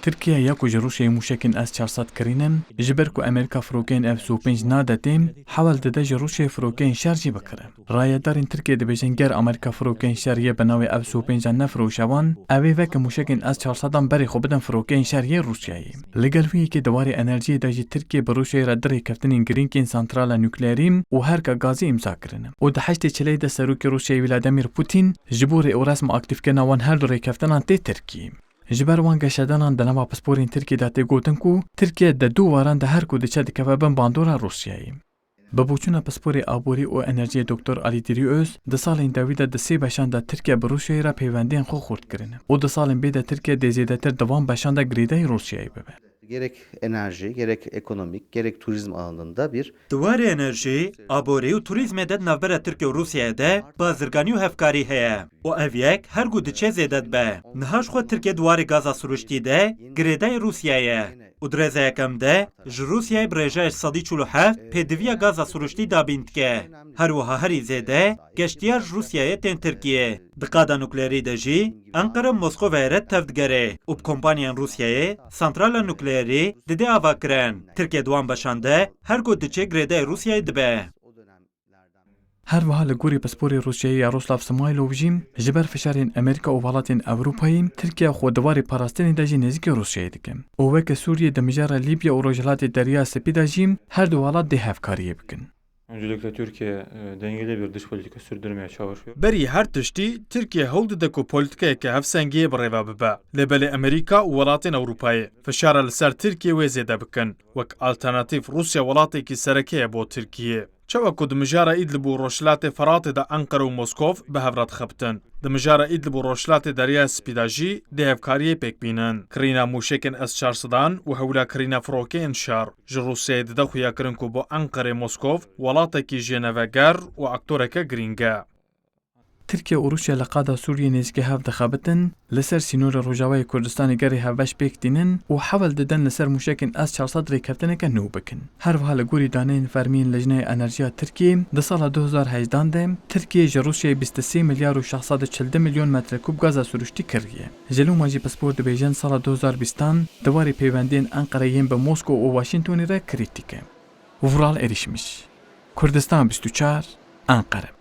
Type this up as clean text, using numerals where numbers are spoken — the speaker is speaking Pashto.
ترکیه یا کو روسیه موشکین اس 400 کرینن جبر کو امریکا فروکین F-35 نادتیم حاول دده روسیه فروکین شارجی بکره رایدارین ترکیه دبیجن گر امریکا فروکین شاریه بناوی F-35 نفروشوان اوی وک موشکین اس 400 بری خو بدن فروکین شاریه روسیایی لګلوی کې دواری انرژی د ترکیه بروسیه را درې کفتنین گرینکین سنترال نوکلیریم او هر کا غازی امضا کړنه او د حشت چلی د سروک روسیه ولادیمیر پوتین جبور او رسم اکتیف کنه وان هر درې کفتنان ته ترکیه جبر وان گشتنان د نوا پاسپورین ترکیه دته گوتن کو ترکیه د دو واران د هر کو د چا د کفبن باندورا روسیایی ببوچونه پاسپوری آبوری او انرژی دکتر علی دریوز د سالین دویده د سی بشان د ترکیه بروسیه را پیوندین خو خورد کړنه او د سالین به د ترکیه د زیاتر دوام بشان د گریدای روسیایی به gerek enerji, gerek ekonomik, gerek turizm alanında bir Duvarı enerji, abori u turizme de navbera Türkiye ve Rusya'da bazırgani u hevkari heye. O evyek her gudu çezedet be. Nihaş xo Türkiye duvarı gaza suruşti de greday Rusya'ya. U dreze yakam de ji Rusya'ya breja sadi çulu heft pediviya gaza suruşti da bintke. Her vaha her izede geçtiyar Rusya'ya ten Türkiye. Dikada nukleeri de jî Ankara Moskova re tevdgere. U kompanyan Rusya'ya santrala nukleeri dide ava kirin. Türkiye duan başande her gudu çe greday Rusya'ya dibe. هر وها لگوری پاسپوری روسیایی یاروسلاف سمایلووژیم جبر فشارین امریکا و ولاتین اروپایی ترکیه خودواری پاراستنی داجی نزدیک روسیایی دکم. او وک سوریه دمجار لیبیا و روجلات دریا سپیداجیم هر دو ولات ده هفکاریه بکن. Öncelikle Türkiye dengeli bir dış politika sürdürmeye çalışıyor. Beri her tiştî Türkiye hewld dike ku polîtikayeke hevsengiyê bi rêve bibe. Lêbelê Amerîka û welatên Ewropayê fişara li ser Tirkiye wê zêde bikin. Wek alternatîv Rusya welatekî serekeye bo Tirkiye. Çawa ku di mijara İdlib û Rojhilatê Feratê de Ankara û Moskov bi hev re dixebitin. Di mijara İdlib û Rojhilatê Deryaya Spîda jî dê hevkariyê pêk bînin. Kirîna mûşekên S-400 û hewla kirîna firokeyên şar ji Rusyayê dide xuya kirin ku bo Ankarê Moskov welatekî jêneveger û aktoreke girîng e. ترکیه و روسیه لقادا سوریه نزدیک هف دخابتن لسر سینور روجاوی کردستانی گری هفش پیک دینن و حول ددن لسر موشکین اس 400 ریکفتنه که نو بکن. هر وحال گوری دانین فرمین لجنه انرژیا ترکیه ده سال 2018 ده ترکیه جا روسیه 23 میلیارد و 640 میلیون متر کوب گاز سروشتی کریه. جلو ماجی پاسپورت بیژن سال 2020 دواری پیوندین انقره به مسکو و واشنگتن را کریتیکه. ورال erişmiş. Kürdistan 24 Ankara